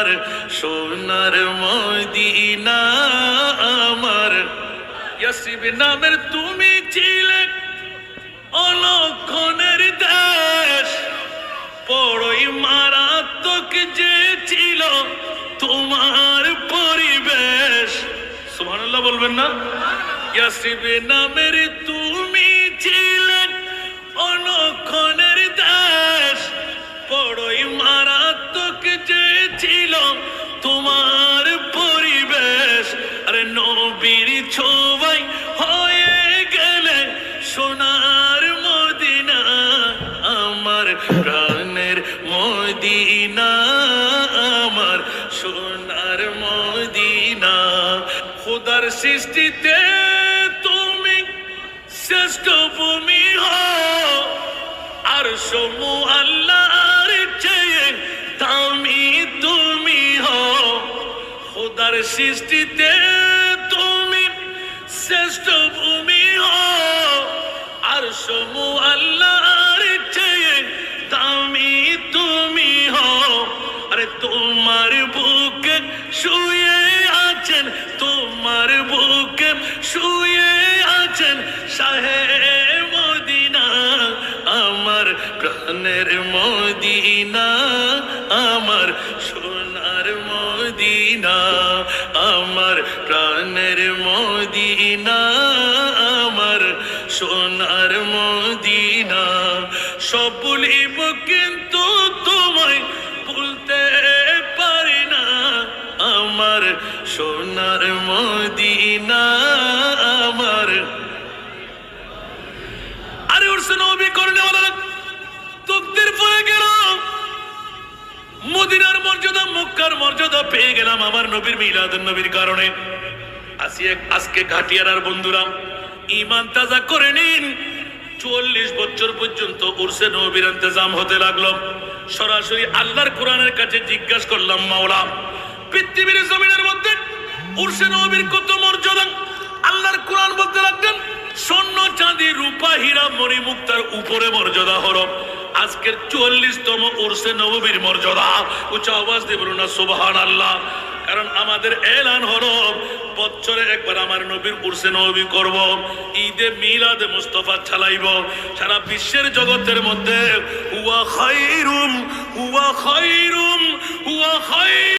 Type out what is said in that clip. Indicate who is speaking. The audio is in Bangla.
Speaker 1: আমার সোনার মদিনা আমার। ইয়াসরিব নামের তুমি ছিলে অলক্ষণের দেশ, বড়ই মারাত্মক যে ছিল তোমার পরিবেশ। সুবহানাল্লাহ বলবেন না? ইয়াসরিব নামের তুমি ছিলে অলক্ষণের দেশ, বড়ই মারাত্মক যে ছিল তোমার পরিবেশ। আরে নবীর ছোঁয়ায় হয়ে গেলে সোনার মদিনা আমার, প্রাণের মদিনা আমার, সোনার মদিনা। খোদার সৃষ্টিতে তুমি শ্রেষ্ঠ ভূমি হও, আর সমু আল্লাহর চেয়ে দামি তুমি হও। খোদার সৃষ্টিতে তুমি শ্রেষ্ঠ ভূমি হও, আর সমু আল্লাহর চেয়ে দামি তুমি হও। আরে তোমার বুকে শুয়ে আছেন, তোমার বুকে শুয়ে আছেন শাহে মদিনা আমার, প্রাণের মদিনা আমার, সোনার মদিনা আমার, প্রাণের মদিনা আমার, সোনার মদিনা। সব ভুলিব কিন্তু তোমায় ভুলতে পারি না আমার, সোনার মদিনা আমার। আরে উঠছে নবী করলে তকদির পড়ে গেল, মদিনার মর্যাদা মক্কার মর্যাদা পেয়ে গেলাম আমার নবীর মিলাদুন নবীর কারণে। আজকে ঘাটিয়ার বন্ধুরা ঈমান তাজা করে নিন। ৪৪ বছর পর্যন্ত উরসে নবীর ইন্তজাম হতে লাগলো। সরাসরি আল্লাহর কোরআনের কাছে জিজ্ঞাসা করলাম, মাওলা পৃথিবীর জমিনের মধ্যে উরসে নবীর কত মর্যাদা? আল্লাহর কোরআন বলতে লাগলেন স্বর্ণ চাঁদি রূপা হীরা মণি মুক্তার উপরে মর্যাদা হলো আজকের ৪৪তম উরসে নববীর মর্যাদা। উচ্চ আওয়াজ দিয়ে বলুন না সুবহানাল্লাহ। কারণ আমাদের এলান হলো বছরে একবার আমার নবীর উরসে নববী করব, ঈদে মিলাদে মুস্তাফা চালাইব। সারা বিশ্বের জগতের মধ্যে হুয়া খায়রুম হুয়া খায়রুম হুয়া খায়রুম